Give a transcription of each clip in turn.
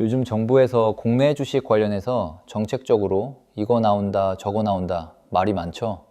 요즘 정부에서 국내 주식 관련해서 정책적으로 이거 나온다 저거 나온다 말이 많죠.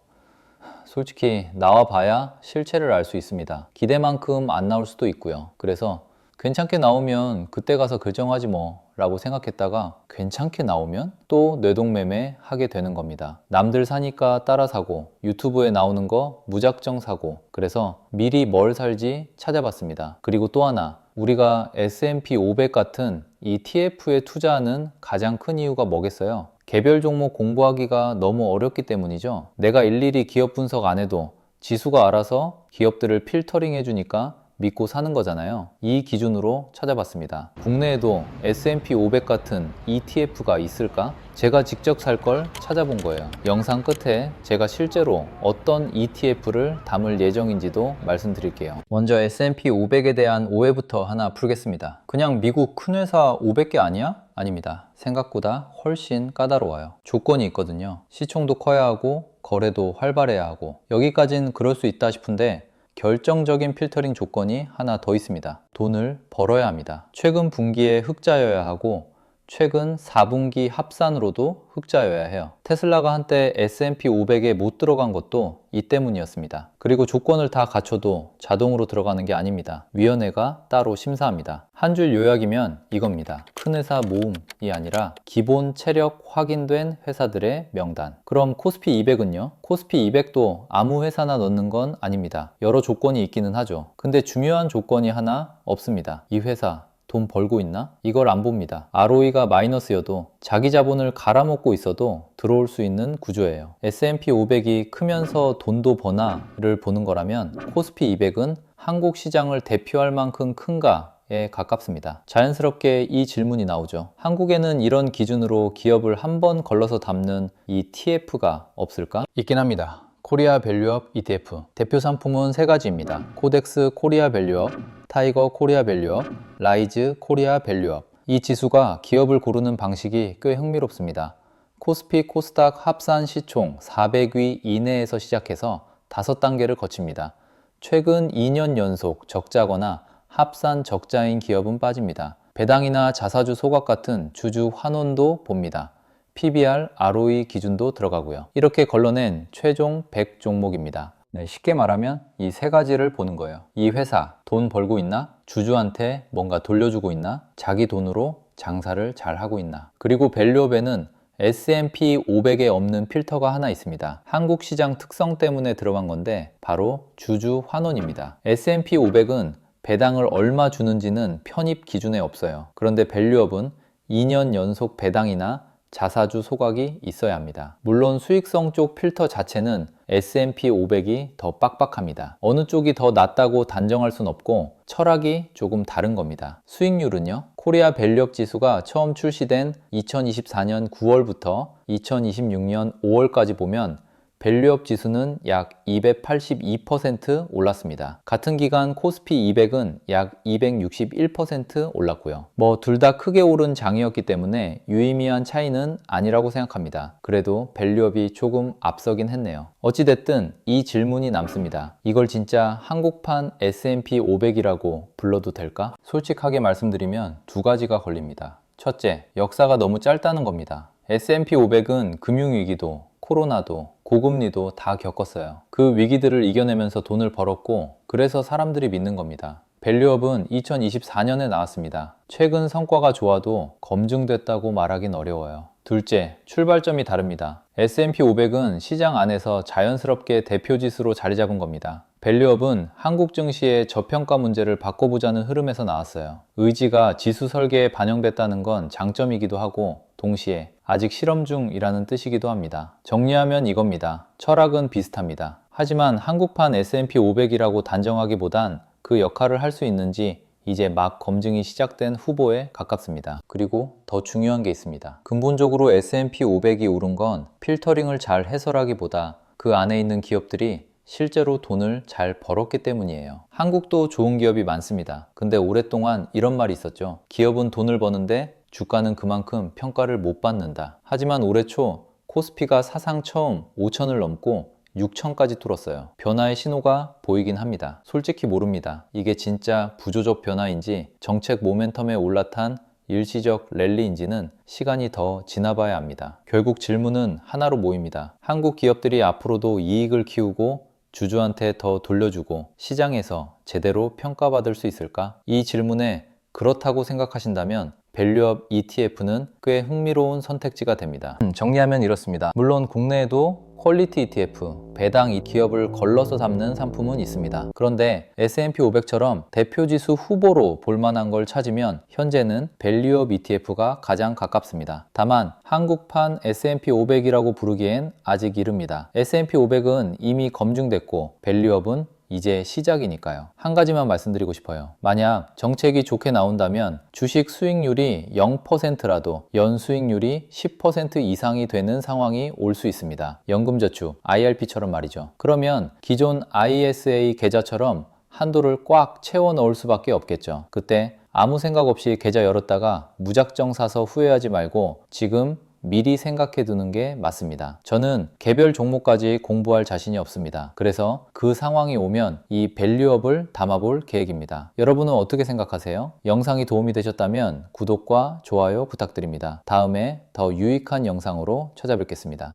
솔직히 나와 봐야 실체를 알 수 있습니다. 기대만큼 안 나올 수도 있고요. 그래서 괜찮게 나오면 그때 가서 결정하지 뭐 라고 생각했다가 괜찮게 나오면 또 뇌동매매 하게 되는 겁니다. 남들 사니까 따라 사고 유튜브에 나오는 거 무작정 사고, 그래서 미리 뭘 살지 찾아봤습니다. 그리고 또 하나, 우리가 S&P 500 같은 ETF에 투자하는 가장 큰 이유가 뭐겠어요? 개별 종목 공부하기가 너무 어렵기 때문이죠. 내가 일일이 기업 분석 안 해도 지수가 알아서 기업들을 필터링 해주니까 믿고 사는 거잖아요. 이 기준으로 찾아봤습니다. 국내에도 S&P 500 같은 ETF가 있을까? 제가 직접 살 걸 찾아본 거예요. 영상 끝에 제가 실제로 어떤 ETF를 담을 예정인지도 말씀드릴게요. 먼저 S&P 500에 대한 오해부터 하나 풀겠습니다. 그냥 미국 큰 회사 500개 아니야? 아닙니다. 생각보다 훨씬 까다로워요. 조건이 있거든요. 시총도 커야 하고 거래도 활발해야 하고, 여기까진 그럴 수 있다 싶은데 결정적인 필터링 조건이 하나 더 있습니다. 돈을 벌어야 합니다. 최근 분기에 흑자여야 하고 최근 4분기 합산으로도 흑자여야 해요. 테슬라가 한때 S&P 500에 못 들어간 것도 이 때문이었습니다. 그리고 조건을 다 갖춰도 자동으로 들어가는 게 아닙니다. 위원회가 따로 심사합니다. 한 줄 요약이면 이겁니다. 큰 회사 모음이 아니라 기본 체력 확인된 회사들의 명단. 그럼 코스피 200은요? 코스피 200도 아무 회사나 넣는 건 아닙니다. 여러 조건이 있기는 하죠. 근데 중요한 조건이 하나 없습니다. 이 회사 돈 벌고 있나? 이걸 안 봅니다. ROE가 마이너스여도 자기 자본을 갈아먹고 있어도 들어올 수 있는 구조예요. S&P 500이 크면서 돈도 버나를 보는 거라면 코스피 200은 한국 시장을 대표할 만큼 큰가에 가깝습니다. 자연스럽게 이 질문이 나오죠. 한국에는 이런 기준으로 기업을 한 번 걸러서 담는 ETF가 없을까? 있긴 합니다. 코리아 밸류업 ETF. 대표 상품은 세 가지입니다. 코덱스 코리아 밸류업, 타이거 코리아 밸류업, 라이즈 코리아 밸류업. 이 지수가 기업을 고르는 방식이 꽤 흥미롭습니다. 코스피 코스닥 합산 시총 400위 이내에서 시작해서 5단계를 거칩니다. 최근 2년 연속 적자거나 합산 적자인 기업은 빠집니다. 배당이나 자사주 소각 같은 주주 환원도 봅니다. PBR, ROE 기준도 들어가고요. 이렇게 걸러낸 최종 100 종목입니다. 쉽게 말하면 이 세 가지를 보는 거예요. 이 회사 돈 벌고 있나? 주주한테 뭔가 돌려주고 있나? 자기 돈으로 장사를 잘 하고 있나? 그리고 밸류업에는 S&P 500에 없는 필터가 하나 있습니다. 한국 시장 특성 때문에 들어간 건데 바로 주주 환원입니다. S&P 500은 배당을 얼마 주는지는 편입 기준에 없어요. 그런데 밸류업은 2년 연속 배당이나 자사주 소각이 있어야 합니다. 물론 수익성 쪽 필터 자체는 S&P 500이 더 빡빡합니다. 어느 쪽이 더 낫다고 단정할 순 없고 철학이 조금 다른 겁니다. 수익률은요? 코리아 밸류업 지수가 처음 출시된 2024년 9월부터 2026년 5월까지 보면 밸류업 지수는 약 282% 올랐습니다. 같은 기간 코스피 200은 약 261% 올랐고요. 둘 다 크게 오른 장이었기 때문에 유의미한 차이는 아니라고 생각합니다. 그래도 밸류업이 조금 앞서긴 했네요. 어찌됐든 이 질문이 남습니다. 이걸 진짜 한국판 S&P 500이라고 불러도 될까? 솔직하게 말씀드리면 두 가지가 걸립니다. 첫째, 역사가 너무 짧다는 겁니다. S&P 500은 금융위기도 코로나도 고금리도 다 겪었어요. 그 위기들을 이겨내면서 돈을 벌었고 그래서 사람들이 믿는 겁니다. 밸류업은 2024년에 나왔습니다. 최근 성과가 좋아도 검증됐다고 말하긴 어려워요. 둘째, 출발점이 다릅니다. S&P 500은 시장 안에서 자연스럽게 대표지수로 자리 잡은 겁니다. 밸류업은 한국 증시의 저평가 문제를 바꿔보자는 흐름에서 나왔어요. 의지가 지수 설계에 반영됐다는 건 장점이기도 하고 동시에 아직 실험 중이라는 뜻이기도 합니다. 정리하면 이겁니다. 철학은 비슷합니다. 하지만 한국판 S&P 500이라고 단정하기보단 그 역할을 할 수 있는지 이제 막 검증이 시작된 후보에 가깝습니다. 그리고 더 중요한 게 있습니다. 근본적으로 S&P 500이 오른 건 필터링을 잘 해설하기보다 그 안에 있는 기업들이 실제로 돈을 잘 벌었기 때문이에요. 한국도 좋은 기업이 많습니다. 근데 오랫동안 이런 말이 있었죠. 기업은 돈을 버는데 주가는 그만큼 평가를 못 받는다. 하지만 올해 초 코스피가 사상 처음 5천을 넘고 6천까지 뚫었어요. 변화의 신호가 보이긴 합니다. 솔직히 모릅니다. 이게 진짜 부조적 변화인지 정책 모멘텀에 올라탄 일시적 랠리인지는 시간이 더 지나봐야 합니다. 결국 질문은 하나로 모입니다. 한국 기업들이 앞으로도 이익을 키우고 주주한테 더 돌려주고 시장에서 제대로 평가받을 수 있을까? 이 질문에 그렇다고 생각하신다면 밸류업 ETF는 꽤 흥미로운 선택지가 됩니다. 정리하면 이렇습니다. 물론 국내에도 퀄리티 ETF, 배당 이 기업을 걸러서 잡는 상품은 있습니다. 그런데 S&P 500처럼 대표지수 후보로 볼만한 걸 찾으면 현재는 밸류업 ETF가 가장 가깝습니다. 다만 한국판 S&P 500이라고 부르기엔 아직 이릅니다. S&P 500은 이미 검증됐고 밸류업은 이제 시작이니까요. 한 가지만 말씀드리고 싶어요. 만약 정책이 좋게 나온다면 주식 수익률이 0%라도 연수익률이 10% 이상이 되는 상황이 올 수 있습니다. 연금저축, IRP처럼 말이죠. 그러면 기존 ISA 계좌처럼 한도를 꽉 채워 넣을 수밖에 없겠죠. 그때 아무 생각 없이 계좌 열었다가 무작정 사서 후회하지 말고 지금 미리 생각해 두는 게 맞습니다. 저는 개별 종목까지 공부할 자신이 없습니다. 그래서 그 상황이 오면 이 밸류업을 담아볼 계획입니다. 여러분은 어떻게 생각하세요? 영상이 도움이 되셨다면 구독과 좋아요 부탁드립니다. 다음에 더 유익한 영상으로 찾아뵙겠습니다.